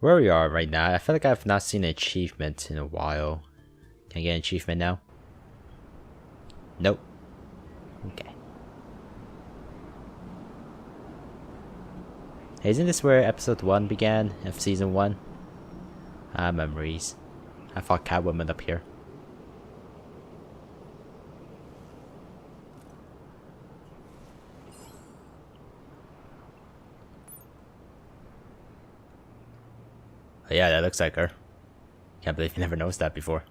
Where we are right now, I feel like I've not seen an achievement in a while. Can I get an achievement now? Nope. Okay. Hey, isn't this where episode 1 began of season 1? Ah, memories. I fought Catwoman up here. Oh, yeah, that looks like her. Can't believe you never noticed that before.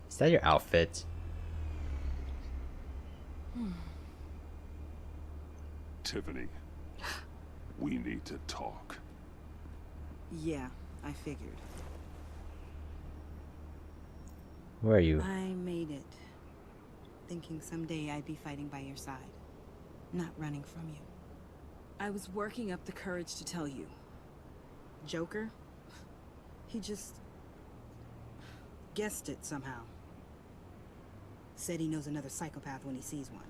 Is that your outfit? Tiffany, we need to talk. Yeah, I figured. Where are you? I made it. Thinking someday I'd be fighting by your side. Not running from you. I was working up the courage to tell you. Joker? He just... guessed it somehow. Said he knows another psychopath when he sees one.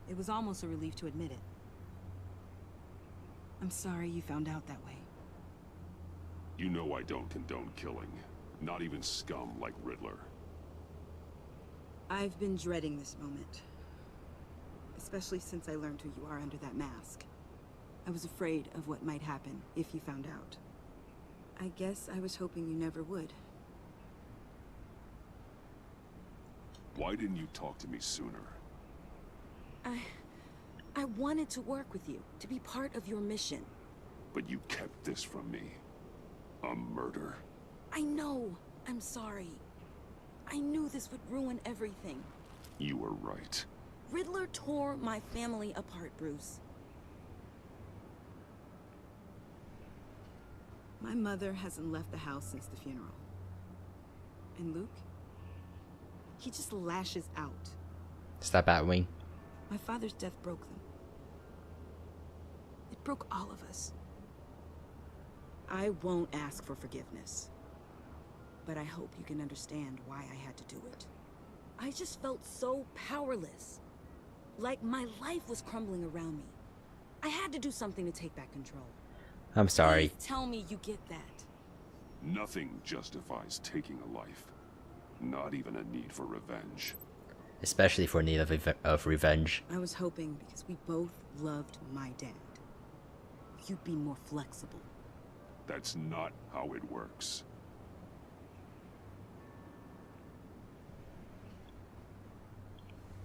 It was almost a relief to admit it. I'm sorry you found out that way. You know I don't condone killing. Not even scum like Riddler. I've been dreading this moment. Especially since I learned who you are under that mask. I was afraid of what might happen if you found out. I guess I was hoping you never would. Why didn't you talk to me sooner? I wanted to work with you, to be part of your mission. But you kept this from me. A murder. I know. I'm sorry. I knew this would ruin everything. You were right. Riddler tore my family apart, Bruce. My mother hasn't left the house since the funeral. And Luke? He just lashes out. Is that Batwing? My father's death broke them. It broke all of us. I won't ask for forgiveness. But I hope you can understand why I had to do it. I just felt so powerless. Like my life was crumbling around me. I had to do something to take back control. I'm sorry. Please tell me you get that. Nothing justifies taking a life. Not even a need for revenge. Especially for need of revenge. I was hoping because we both loved my dad. You'd be more flexible. That's not how it works.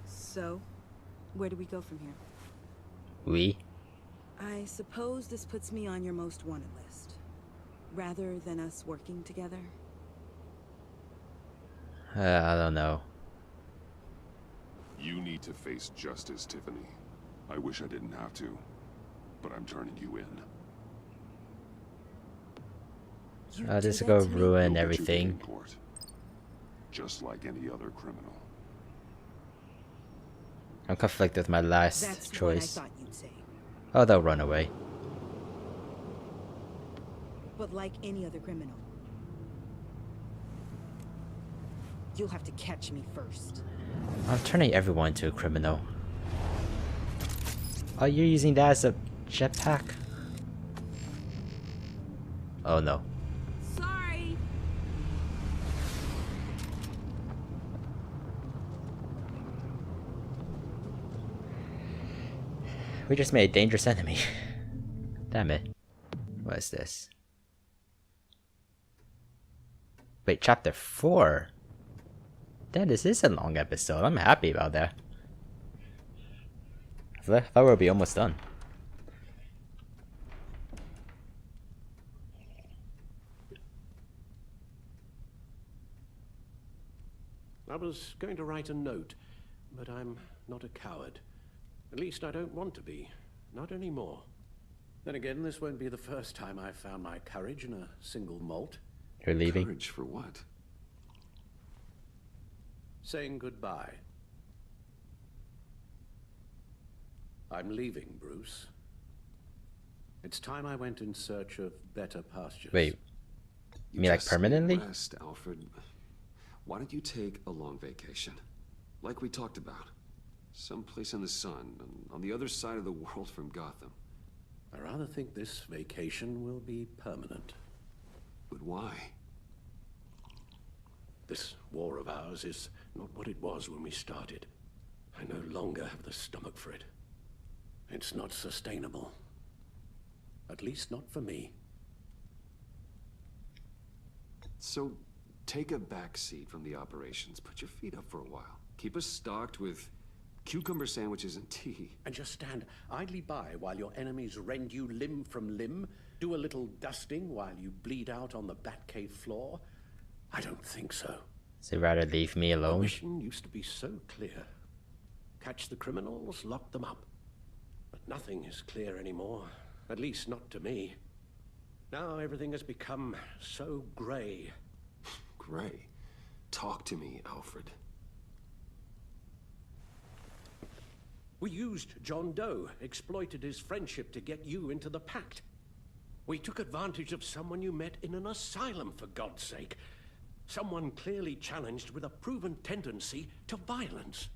So, where do we go from here? We? I suppose this puts me on your most wanted list. Rather than us working together? I don't know. You need to face justice, Tiffany. I wish I didn't have to, but I'm turning you in. This is do gonna that to me? ruin You'll get your day in everything. court, just like any other criminal. I'm conflicted with my last That's choice. what I thought you'd say. Oh, they'll run away. But like any other criminal, you'll have to catch me first. I'm turning everyone into a criminal. Oh, you're using that as a jetpack? Oh no. Sorry. We just made a dangerous enemy. Damn it. What is this? Wait, chapter 4? Damn, this is a long episode. I'm happy about that. I thought we'll be almost done. I was going to write a note, but I'm not a coward. At least I don't want to be. Not anymore. Then again, this won't be the first time I've found my courage in a single malt. You're leaving? Courage for what? Saying goodbye. I'm leaving, Bruce. It's time I went in search of better pastures. Wait, you mean like just need permanently? Rest, Alfred. Why don't you take a long vacation? Like we talked about. Someplace in the sun, on the other side of the world from Gotham. I rather think this vacation will be permanent. But why? This war of ours is not what it was when we started. I no longer have the stomach for it. It's not sustainable. At least not for me. So, take a back seat from the operations. Put your feet up for a while. Keep us stocked with cucumber sandwiches and tea. And just stand idly by while your enemies rend you limb from limb? Do a little dusting while you bleed out on the Batcave floor? I don't think so. So rather leave me Our alone. mission used to be so clear. Catch the criminals, lock them up. But nothing is clear anymore. At least not to me. Now everything has become so gray. Gray. Talk to me, Alfred. We used John Doe, exploited his friendship to get you into the pact. We took advantage of someone you met in an asylum, for God's sake. Someone clearly challenged with a proven tendency to violence.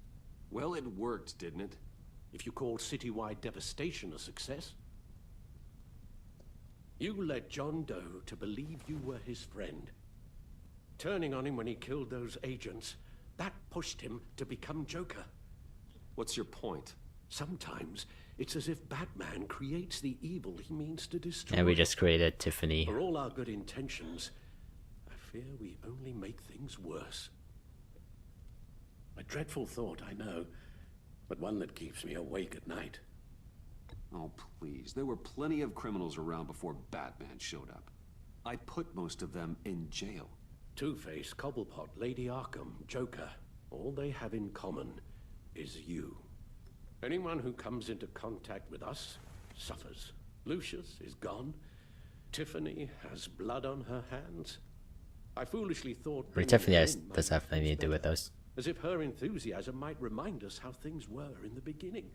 Well, it worked, didn't it? If you call citywide devastation a success. You led John Doe to believe you were his friend. Turning on him when he killed those agents, that pushed him to become Joker. What's your point? Sometimes it's as if Batman creates the evil he means to destroy. And we just created Tiffany. For all our good intentions, I fear we only make things worse. A dreadful thought, I know, but one that keeps me awake at night. Oh, please. There were plenty of criminals around before Batman showed up. I put most of them in jail. Two-Face, Cobblepot, Lady Arkham, Joker, all they have in common is you. Anyone who comes into contact with us suffers. Lucius is gone. Tiffany has blood on her hands. I foolishly thought... Tiffany does have nothing to do with us. As if her enthusiasm might remind us how things were in the beginning.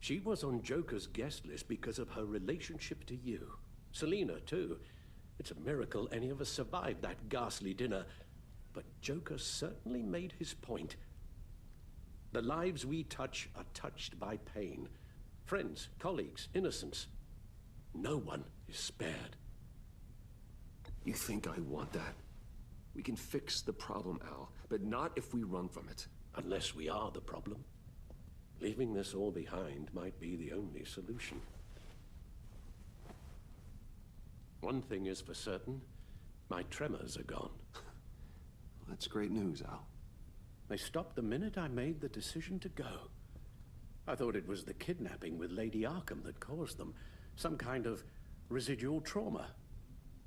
She was on Joker's guest list because of her relationship to you. Selina, too. It's a miracle any of us survived that ghastly dinner. But Joker certainly made his point. The lives we touch are touched by pain. Friends, colleagues, innocents. No one is spared. You think I want that? We can fix the problem, Al, but not if we run from it. Unless we are the problem. Leaving this all behind might be the only solution. One thing is for certain, my tremors are gone. That's great news, Al. They stopped the minute I made the decision to go. I thought it was the kidnapping with Lady Arkham that caused them, some kind of residual trauma.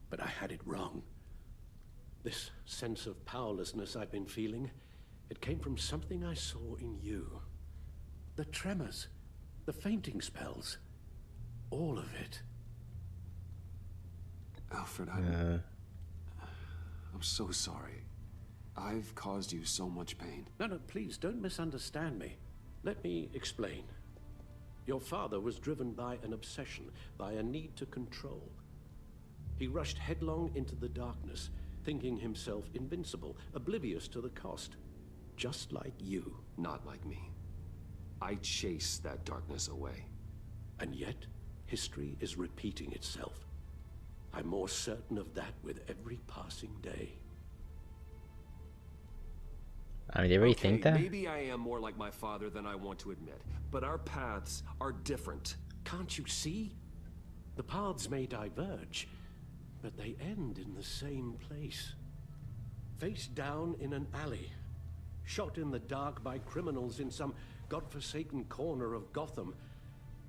But I had it wrong. This sense of powerlessness I've been feeling, it came from something I saw in you. The tremors, the fainting spells, all of it. Alfred, I'm so sorry. I've caused you so much pain. No, please, don't misunderstand me. Let me explain. Your father was driven by an obsession, by a need to control. He rushed headlong into the darkness, thinking himself invincible, oblivious to the cost. Just like you. Not like me. I chased that darkness away. And yet, history is repeating itself. I'm more certain of that with every passing day. I mean, they really think that? Maybe I am more like my father than I want to admit, but our paths are different. Can't you see? The paths may diverge, but they end in the same place. Face down in an alley, shot in the dark by criminals in some godforsaken corner of Gotham.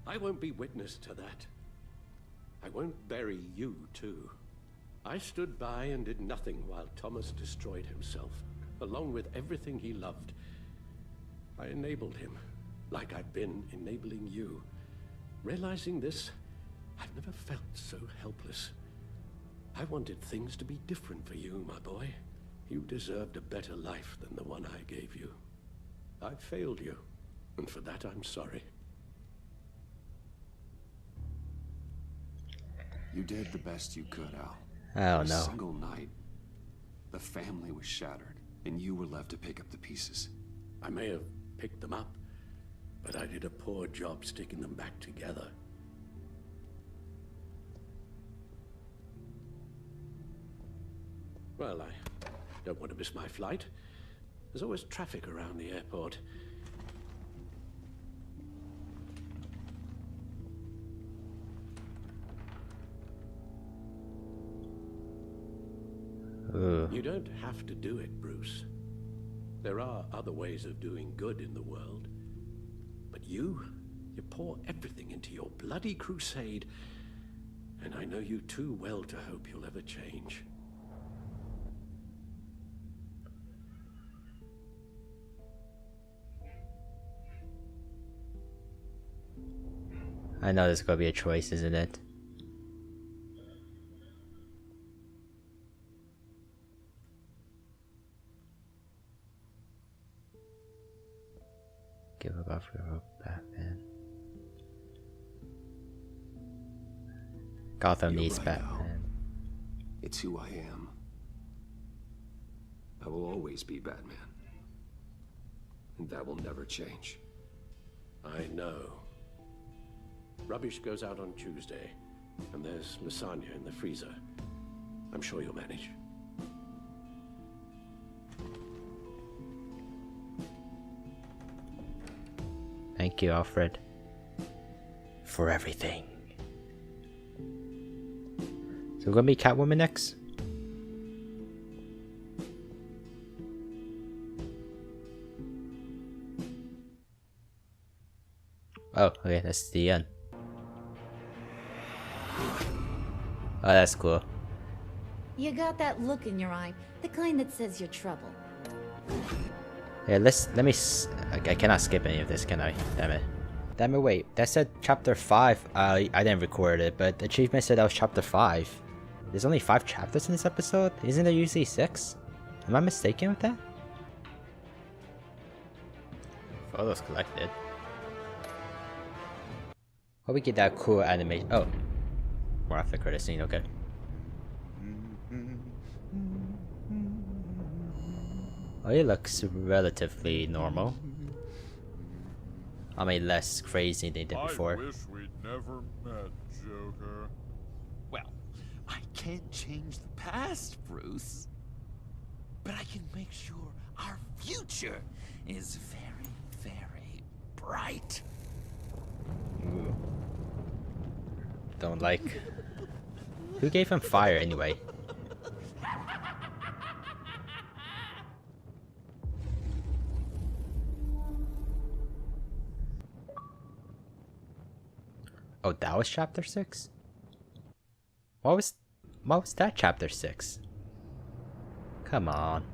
I won't be witness to that. I won't bury you, too. I stood by and did nothing while Thomas destroyed himself, along with everything he loved. I enabled him, like I've been enabling you. Realizing this, I've never felt so helpless. I wanted things to be different for you, my boy. You deserved a better life than the one I gave you. I failed you, and for that I'm sorry. You did the best you could, Al. I don't For a know. single night, the family was shattered, and you were left to pick up the pieces. I may have picked them up, but I did a poor job sticking them back together. Well, I don't want to miss my flight. There's always traffic around the airport. Ooh. You don't have to do it, Bruce. There are other ways of doing good in the world. But you pour everything into your bloody crusade, and I know you too well to hope you'll ever change. I know there's gonna be a choice, isn't it? Give up after Batman. Gotham You're needs right, Batman. It's who I am. I will always be Batman. And that will never change. I know. Rubbish goes out on Tuesday, and there's lasagna in the freezer. I'm sure you'll manage. Thank you, Alfred, for everything. So we're gonna be Catwoman next? Oh, okay, that's the end. Oh, that's cool. You got that look in your eye, the kind that says you're trouble. Yeah, I cannot skip any of this, can I? Damn it, wait. That said chapter 5. I didn't record it, but the achievement said that was chapter 5. There's only 5 chapters in this episode? Isn't there usually 6? Am I mistaken with that? Photos collected. Hope we get that cool animation. Oh. More after credit scene, okay. Oh, he looks relatively normal. I mean, less crazy than he did before. I wish we'd never met, Joker. Well, I can't change the past, Bruce. But I can make sure our future is very, very bright. Ooh. Don't like. Who gave him fire anyway? Oh, that was chapter 6? What was that chapter 6? Come on.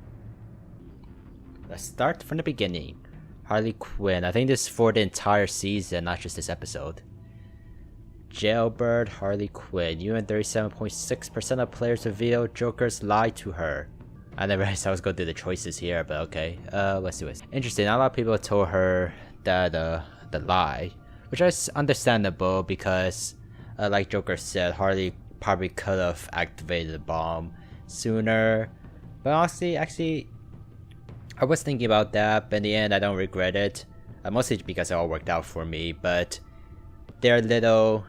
Let's start from the beginning. Harley Quinn. I think this is for the entire season, not just this episode. Jailbird Harley Quinn. You and 37.6% of players reveal Joker's lied to her. I never realized I was going to do the choices here, but okay. Let's do it. Interesting. Not a lot of people told her that the lie, which is understandable because, like Joker said, Harley probably could have activated the bomb sooner. But honestly, actually, I was thinking about that, but in the end, I don't regret it. Mostly because it all worked out for me, but their little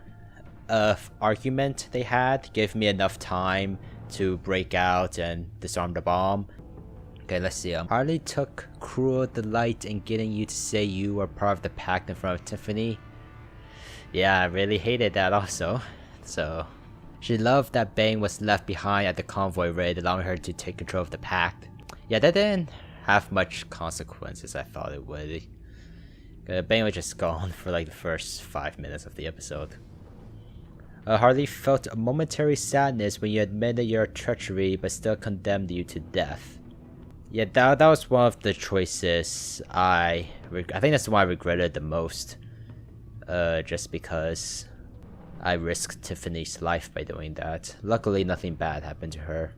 argument they had gave me enough time to break out and disarm the bomb. Okay, let's see. Harley took cruel delight in getting you to say you were part of the pact in front of Tiffany. Yeah, I really hated that also. So, she loved that Bane was left behind at the convoy raid, allowing her to take control of the pact. Yeah, that didn't have much consequences I thought it would. Bane was just gone for like the first 5 minutes of the episode. Harley felt a momentary sadness when you admitted your treachery but still condemned you to death. Yeah, that was one of the choices I think that's the one I regretted the most. Just because I risked Tiffany's life by doing that. Luckily, nothing bad happened to her.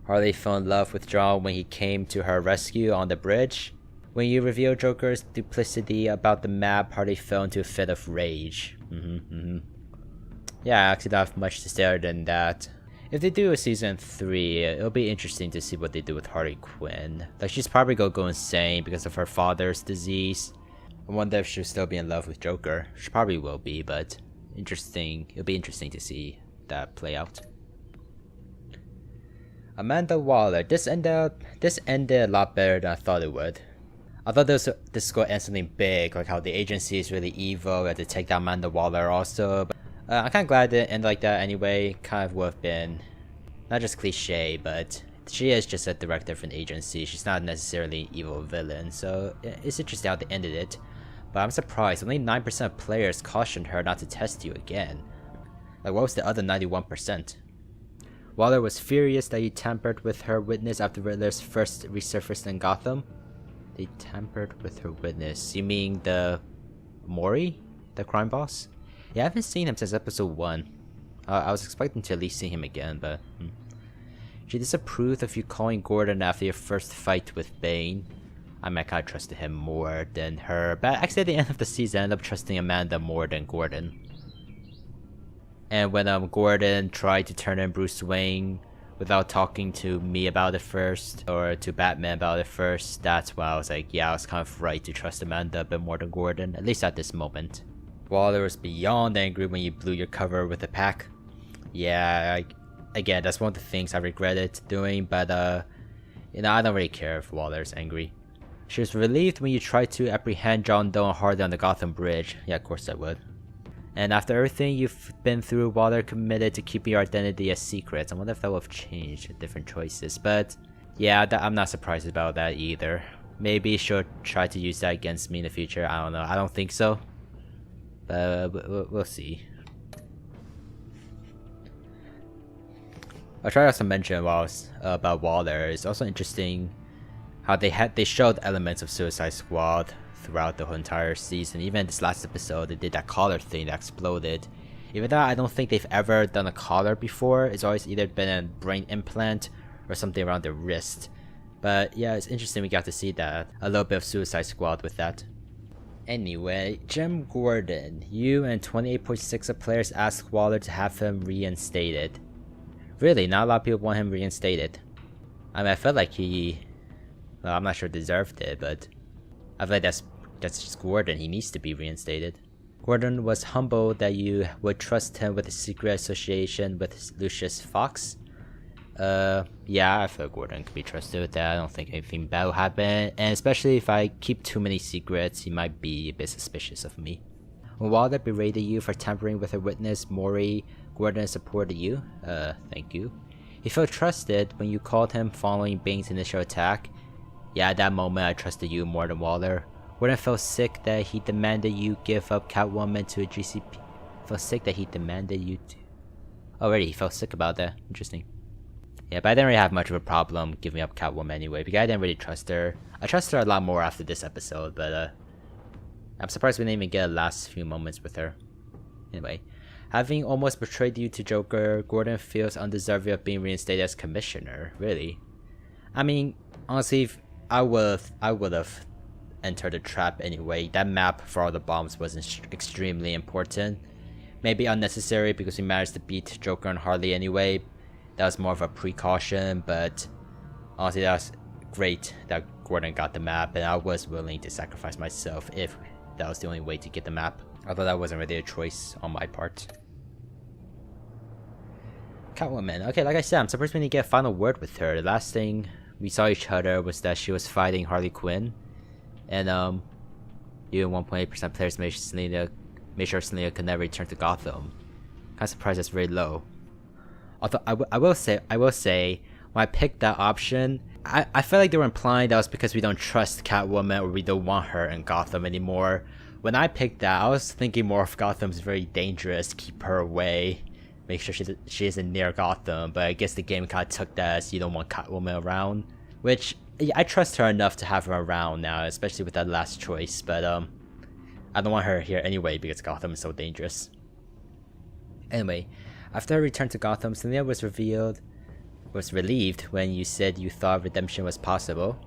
Harley fell in love with John when he came to her rescue on the bridge. When you revealed Joker's duplicity about the map, Harley fell into a fit of rage. yeah, I actually don't have much to say other than that. If they do a season 3, it'll be interesting to see what they do with Harley Quinn. Like, she's probably gonna go insane because of her father's disease. I wonder if she'll still be in love with Joker. She probably will be, but it'll be interesting to see that play out. Amanda Waller. This ended a lot better than I thought it would. I thought this was going to end something big, like how the agency is really evil, we had to take down Amanda Waller also. But I'm kind of glad it ended like that anyway. Kind of would have been, not just cliche, but she is just a director of an agency. She's not necessarily an evil villain, so it's interesting how they ended it. But I'm surprised, only 9% of players cautioned her not to test you again. Like, what was the other 91%? Waller was furious that you tampered with her witness after Riddler's first resurfaced in Gotham. They tampered with her witness. You mean the Mori? The crime boss? Yeah, I haven't seen him since episode 1. I was expecting to at least see him again, but... She disapproved of you calling Gordon after your first fight with Bane. I might kind of trusted him more than her, but actually at the end of the season I ended up trusting Amanda more than Gordon. And when Gordon tried to turn in Bruce Wayne without talking to me about it first, or to Batman about it first, that's when I was like, yeah, I was kind of right to trust Amanda a bit more than Gordon, at least at this moment. Waller was beyond angry when you blew your cover with the pack. Yeah, again, that's one of the things I regretted doing, but you know, I don't really care if Waller's angry. She was relieved when you tried to apprehend John Doe and Harley on the Gotham Bridge. Yeah, of course I would. And after everything you've been through, Waller committed to keeping your identity a secret. I wonder if that would have changed with different choices. But yeah, I'm not surprised about that either. Maybe she'll try to use that against me in the future. I don't know. I don't think so. But we'll see. I'll try to also mention about Waller. It's also interesting how they showed elements of Suicide Squad throughout the whole entire season. Even in this last episode, they did that collar thing that exploded. Even though I don't think they've ever done a collar before, it's always either been a brain implant or something around their wrist. But yeah, it's interesting we got to see that, a little bit of Suicide Squad with that. Anyway, Jim Gordon, you and 28.6 of players asked Waller to have him reinstated. Really, not a lot of people want him reinstated. I mean, I felt like well, I'm not sure deserved it, but I feel like that's just Gordon. He needs to be reinstated. Gordon was humbled that you would trust him with a secret association with Lucius Fox. Yeah, I feel like Gordon can be trusted with that. I don't think anything bad will happen, and especially if I keep too many secrets, he might be a bit suspicious of me. When Waller berated you for tampering with a witness, Mori, Gordon supported you. Thank you. He felt trusted when you called him following Bane's initial attack. Yeah, at that moment I trusted you more than Waller. Gordon felt sick that he demanded you give up Catwoman to a GCP. Felt sick that he demanded you to... Already, he felt sick about that. Interesting. Yeah, but I didn't really have much of a problem giving up Catwoman anyway, because I didn't really trust her. I trust her a lot more after this episode, but I'm surprised we didn't even get the last few moments with her. Anyway, having almost betrayed you to Joker, Gordon feels undeserving of being reinstated as commissioner. Really? I mean, honestly, if I would have entered the trap anyway. That map for all the bombs was extremely important. Maybe unnecessary because we managed to beat Joker and Harley anyway. That was more of a precaution, but honestly, that was great that Gordon got the map, and I was willing to sacrifice myself if that was the only way to get the map. Although that wasn't really a choice on my part. Catwoman. Okay, like I said, I'm surprised we didn't get a final word with her. The last thing we saw each other was that she was fighting Harley Quinn. And you and 1.8% players made sure Selina could never return to Gotham. Kinda surprised that's very low. Although I will say, when I picked that option, I felt like they were implying that was because we don't trust Catwoman or we don't want her in Gotham anymore. When I picked that, I was thinking more of Gotham's very dangerous, keep her away, make sure she isn't near Gotham, but I guess the game kind of took that as you don't want Catwoman around, which I trust her enough to have her around now, especially with that last choice, but I don't want her here anyway because Gotham is so dangerous. Anyway, after her return to Gotham, Selina was relieved when you said you thought redemption was possible.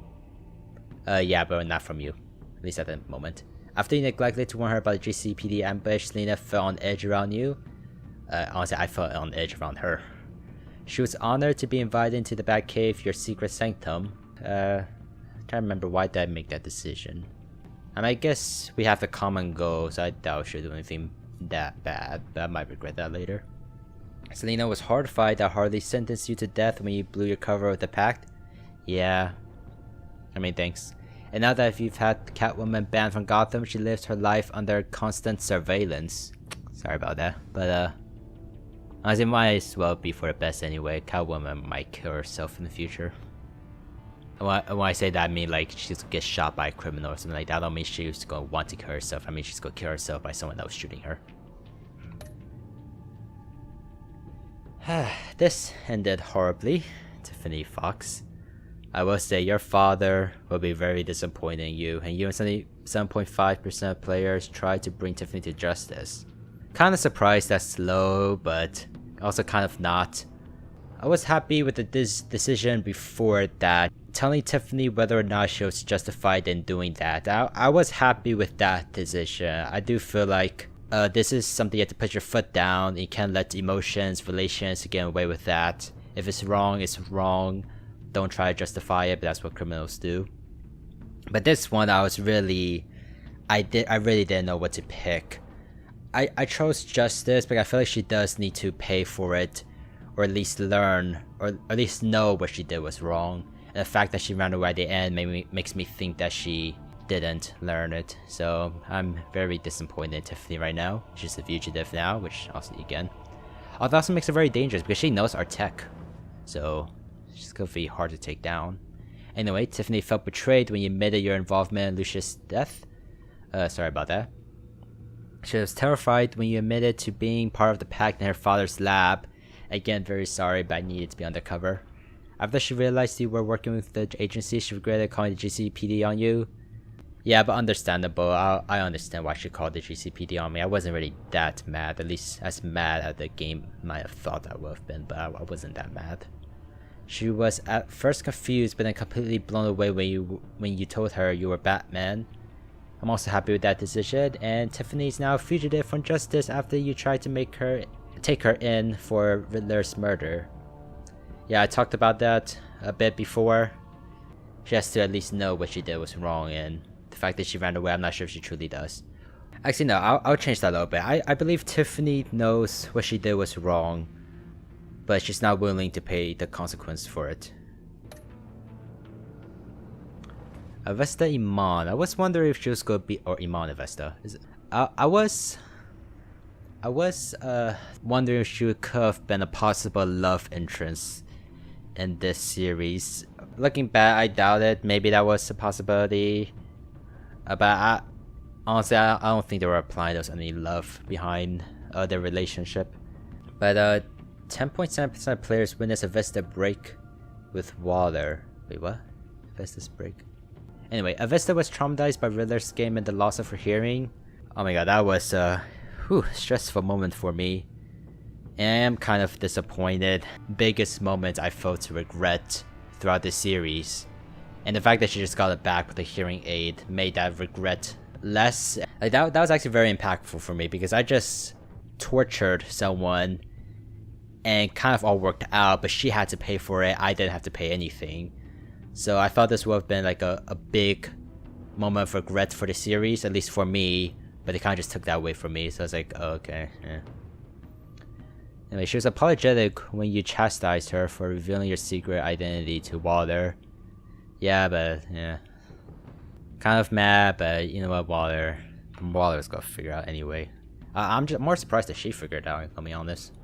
Yeah, but not from you, at least at the moment. After you neglected to warn her about the GCPD ambush, Selina fell on edge around you. Honestly, I felt on edge around her. She was honored to be invited into the Batcave, your secret sanctum. Trying to remember why did I make that decision. I mean, I guess we have the common goal, so I doubt she'll do anything that bad, but I might regret that later. Selena was horrified that Harley sentenced you to death when you blew your cover with the pact. Yeah. I mean, thanks. And now that you've had Catwoman banned from Gotham, she lives her life under constant surveillance. Sorry about that, but honestly, it might as well be for the best anyway. Catwoman might kill herself in the future. And when I say that, I mean like she's gonna get shot by a criminal or something like that. I don't mean she's gonna want to kill herself. I mean she's gonna kill herself by someone else shooting her. This ended horribly, Tiffany Fox. I will say your father will be very disappointed in you, and you and 77.5% of players tried to bring Tiffany to justice. Kinda surprised that's slow, but also kind of not. I was happy with the decision before that, telling Tiffany whether or not she was justified in doing that. I was happy with that decision. I do feel like this is something you have to put your foot down. You can't let emotions, relations get away with that. If it's wrong, it's wrong. Don't try to justify it, but that's what criminals do. But this one, I really didn't know what to pick. I chose justice, but I feel like she does need to pay for it, or at least learn, or at least know what she did was wrong. And the fact that she ran away at the end makes me think that she didn't learn it. So I'm very disappointed in Tiffany right now. She's a fugitive now, which also again, although also makes her very dangerous because she knows our tech, so she's gonna be hard to take down. Anyway, Tiffany felt betrayed when you admitted your involvement in Lucius' death. Sorry about that. She was terrified when you admitted to being part of the pact in her father's lab. Again, very sorry, but I needed to be undercover. After she realized you were working with the agency, she regretted calling the GCPD on you. Yeah, but understandable. I understand why she called the GCPD on me. I wasn't really that mad, at least as mad as the game might have thought I would have been, but I wasn't that mad. She was at first confused, but then completely blown away when you told her you were Batman. I'm also happy with that decision, and Tiffany's now a fugitive from justice after you tried to take her in for Riddler's murder. Yeah, I talked about that a bit before. She has to at least know what she did was wrong, and the fact that she ran away, I'm not sure if she truly does. Actually, no, I'll change that a little bit. I believe Tiffany knows what she did was wrong, but she's not willing to pay the consequence for it. Avesta Iman. I was wondering if she was gonna be, or Iman Avesta. I was wondering if she could have been a possible love interest in this series. Looking back, I doubt it. Maybe that was a possibility. But honestly, I don't think they were applying there was any love behind their relationship. But 10.7% of players witness Avesta break with Waller. Wait, what? Avesta's break? Anyway, Avesta was traumatized by Riddler's game and the loss of her hearing. Oh my god, that was a stressful moment for me. And I am kind of disappointed. Biggest moment I felt regret throughout the series. And the fact that she just got it back with a hearing aid made that regret less. Like that was actually very impactful for me because I just tortured someone and kind of all worked out, but she had to pay for it. I didn't have to pay anything. So I thought this would have been like a big moment of regret for the series, at least for me, but they kind of just took that away from me, so I was like, oh, okay, yeah. Anyway, she was apologetic when you chastised her for revealing your secret identity to Waller. Yeah, but, yeah. Kind of mad, but you know what, Waller's gonna figure out anyway. I'm just more surprised that she figured it out, I'll be honest.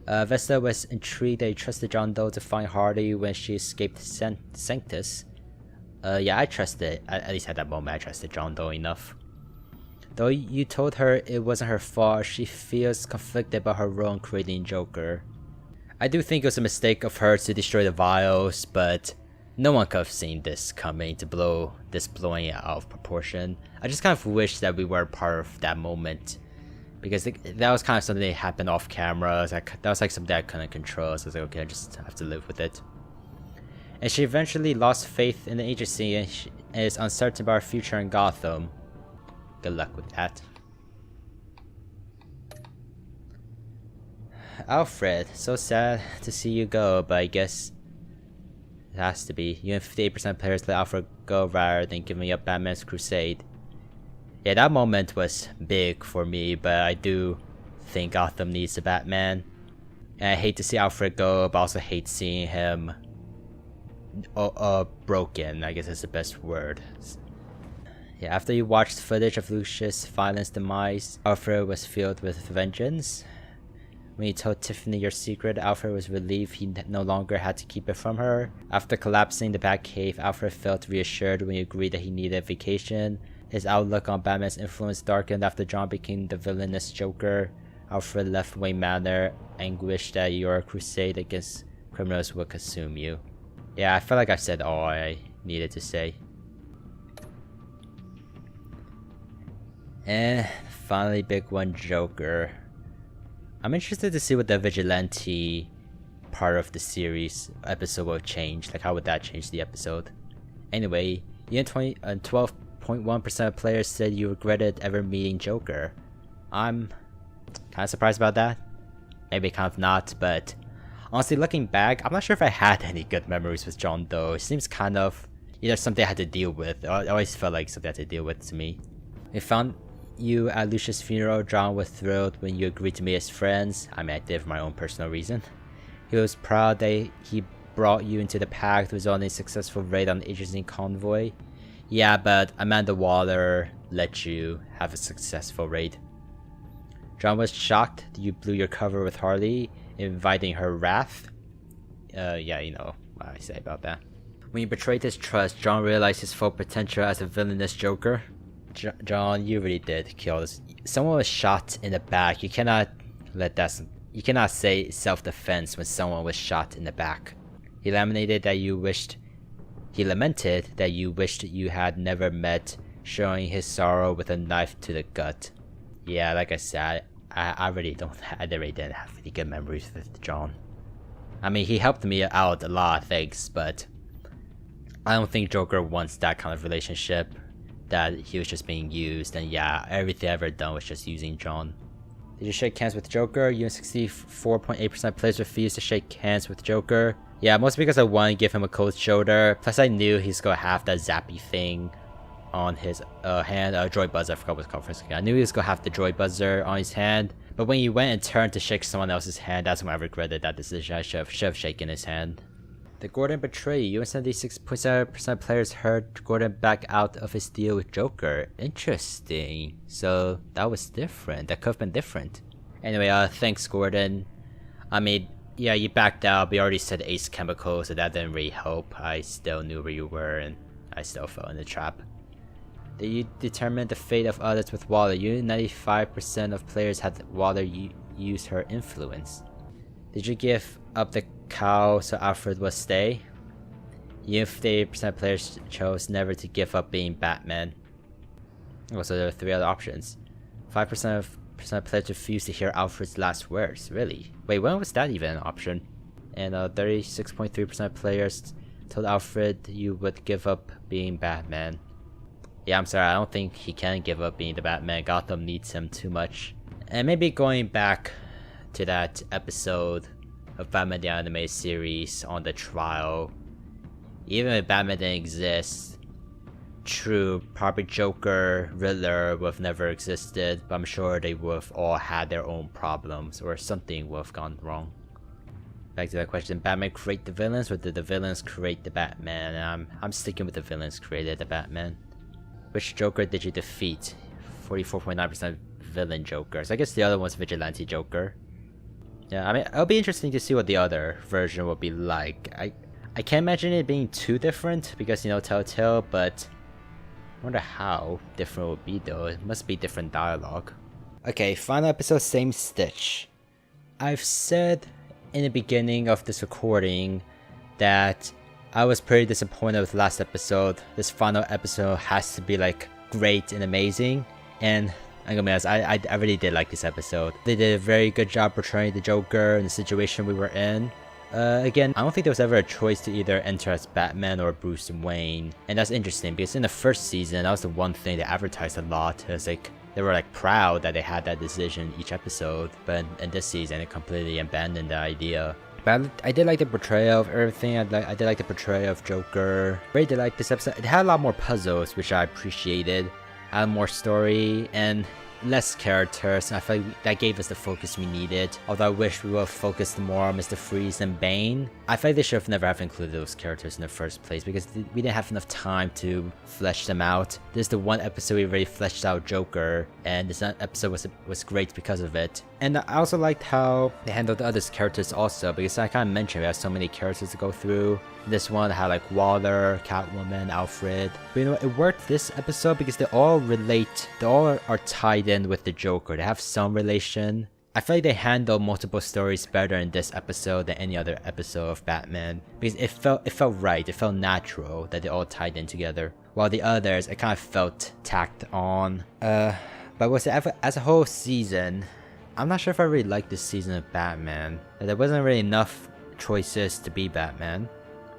Vesta was intrigued that you trusted John Doe to find Hardy when she escaped Sanctus. Yeah, I trusted, at least at that moment, I trusted John Doe enough. Though you told her it wasn't her fault, she feels conflicted about her role in creating Joker. I do think it was a mistake of her to destroy the vials, but no one could have seen this coming, blowing it out of proportion. I just kind of wish that we were part of that moment. Because that was kind of something that happened off camera. That was like something I couldn't control. So I was like, okay, I just have to live with it. And she eventually lost faith in the agency and is uncertain about her future in Gotham. Good luck with that. Alfred, so sad to see you go, but I guess it has to be. You and 58% of players let Alfred go rather than giving up Batman's crusade. Yeah, that moment was big for me, but I do think Gotham needs a Batman. And I hate to see Alfred go, but also hate seeing him broken, I guess is the best word. Yeah, after you watched footage of Lucius Violent's demise, Alfred was filled with vengeance. When you told Tiffany your secret, Alfred was relieved he no longer had to keep it from her. After collapsing the Batcave, Alfred felt reassured when he agreed that he needed a vacation. His outlook on Batman's influence darkened after John became the villainous Joker. Alfred left Wayne Manor, anguished that your crusade against criminals would consume you. Yeah, I feel like I said all I needed to say. And finally, big one, Joker. I'm interested to see what the vigilante part of the series episode will change. Like, how would that change the episode? Anyway, you and 12.1% of players said you regretted ever meeting Joker. I'm kind of surprised about that. Maybe kind of not, but honestly, looking back, I'm not sure if I had any good memories with John though. It seems kind of either something I had to deal with. It always felt like something I had to deal with to me. We found you at Lucius' funeral. John was thrilled when you agreed to meet his friends. I mean, I did for my own personal reason. He was proud that he brought you into the pact, resulting in a successful raid on the agency convoy. Yeah, but Amanda Waller let you have a successful raid. John was shocked that you blew your cover with Harley, inviting her wrath. Yeah, you know what I say about that. When you betrayed his trust, John realized his full potential as a villainous Joker. John, you really did kill this. Someone was shot in the back. You cannot let that. You cannot say self-defense when someone was shot in the back. He lamented that you wished you had never met, showing his sorrow with a knife to the gut. Yeah, like I said, I really didn't have any good memories with John. I mean, he helped me out a lot of things, but I don't think Joker wants that kind of relationship. That he was just being used, and yeah, everything I ever done was just using John. Did you shake hands with Joker? You and 64.8% of players refused to shake hands with Joker. Yeah, mostly because I wanted to give him a cold shoulder. Plus, I knew he's gonna have that zappy thing on his hand. Joy buzzer, I forgot what it's called for a second. I knew he was gonna have the joy buzzer on his hand. But when he went and turned to shake someone else's hand, that's when I regretted that decision. I should have shaken his hand. The Gordon betrayed you, and 76.7% of players heard Gordon back out of his deal with Joker. Interesting. So that was different. That could have been different. Anyway, thanks, Gordon. I mean, yeah, you backed out, but you already said Ace Chemical, so that didn't really help. I still knew where you were, and I still fell in the trap. Did you determine the fate of others with Waller? You 95% of players had Waller use her influence. Did you give up the cow so Alfred would stay? You 50% of players chose never to give up being Batman. Also, there are 3 other options. 5% of players refused to hear Alfred's last words. Really? Wait, when was that even an option? And 36.3% of players told Alfred you would give up being Batman. Yeah, I'm sorry, I don't think he can give up being the Batman. Gotham needs him too much. And maybe going back to that episode of Batman the Animated Series on the trial, even if Batman didn't exist, true, probably Joker, Riddler would have never existed, but I'm sure they would have all had their own problems, or something would have gone wrong. Back to that question, Batman create the villains, or did the villains create the Batman? And I'm sticking with the villains created the Batman. Which Joker did you defeat? 44.9% villain Jokers. I guess the other one's Vigilante Joker. Yeah, I mean, it'll be interesting to see what the other version will be like. I can't imagine it being too different because, you know, Telltale, but I wonder how different it would be though. It must be different dialogue. Okay, final episode, same stitch. I've said in the beginning of this recording that I was pretty disappointed with the last episode. This final episode has to be like great and amazing, and I'm gonna be honest, I really did like this episode. They did a very good job portraying the Joker and the situation we were in. Again, I don't think there was ever a choice to either enter as Batman or Bruce Wayne, and that's interesting because in the first season, that was the one thing they advertised a lot. It was like, they were like proud that they had that decision each episode, but in this season they completely abandoned the idea. But I did like the portrayal of everything. I did like the portrayal of Joker. I really did like this episode. It had a lot more puzzles, which I appreciated. Had more story and less characters, and I feel like that gave us the focus we needed. Although I wish we would have focused more on Mr. Freeze and Bane. I feel like they should have never have included those characters in the first place because we didn't have enough time to flesh them out. This is the one episode we really fleshed out Joker, and this episode was great because of it. And I also liked how they handled the other characters also, because I kind of mentioned we have so many characters to go through. This one had like Waller, Catwoman, Alfred. But you know, it worked this episode because they all relate. They all are tied in with the Joker. They have some relation. I feel like they handled multiple stories better in this episode than any other episode of Batman, because it felt right. It felt natural that they all tied in together. While the others, it kind of felt tacked on. But as a whole season, I'm not sure if I really like this season of Batman. There wasn't really enough choices to be Batman.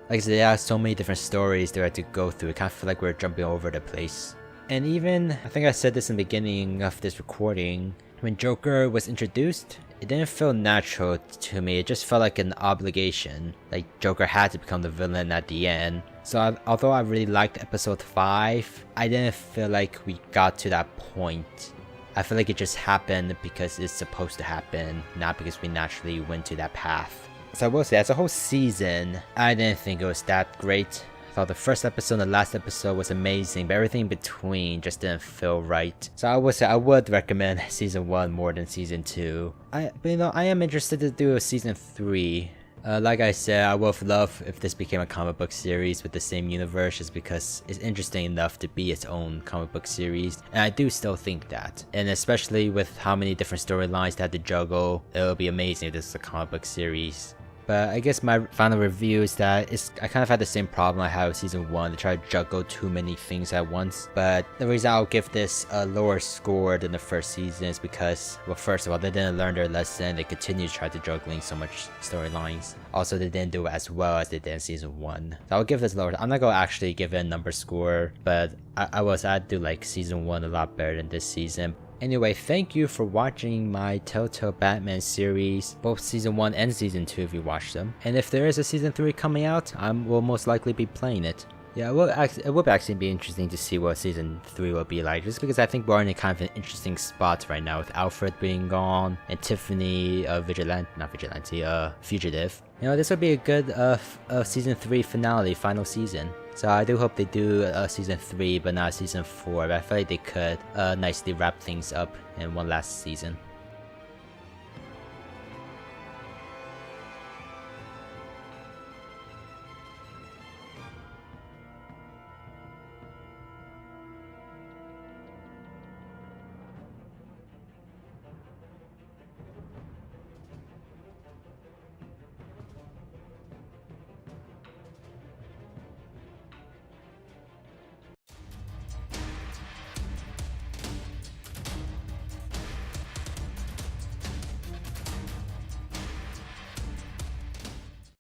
Like I said, there are so many different stories there had to go through. It kind of felt like we were jumping all over the place. And even, I think I said this in the beginning of this recording, when Joker was introduced, it didn't feel natural to me. It just felt like an obligation. Like Joker had to become the villain at the end. So although I really liked episode 5, I didn't feel like we got to that point. I feel like it just happened because it's supposed to happen, not because we naturally went to that path. So I will say, as a whole season, I didn't think it was that great. I thought the first episode and the last episode was amazing, but everything in between just didn't feel right. So I would say I would recommend season 1 more than season 2. But you know, I am interested to do a season 3. Like I said, I would love if this became a comic book series with the same universe, just because it's interesting enough to be its own comic book series, and I do still think that. And especially with how many different storylines they had to juggle, it would be amazing if this is a comic book series. But I guess my final review is that I kind of had the same problem I had with season 1, to try to juggle too many things at once. But the reason I'll give this a lower score than the first season is because, well, first of all, they didn't learn their lesson. They continued to try to juggling so much storylines. Also, they didn't do it as well as they did in season 1. So I'll give this lower. I'm not going to actually give it a number score, but I'd do like season 1 a lot better than this season. Anyway, thank you for watching my Telltale Batman series, both season 1 and season 2 if you watch them. And if there is a season 3 coming out, I will most likely be playing it. Yeah, it will actually be interesting to see what season 3 will be like, just because I think we're in a kind of an interesting spot right now with Alfred being gone and Tiffany, fugitive. You know, this would be a good season 3 finale, final season. So I do hope they do season 3, but not season 4. But I feel like they could nicely wrap things up in one last season.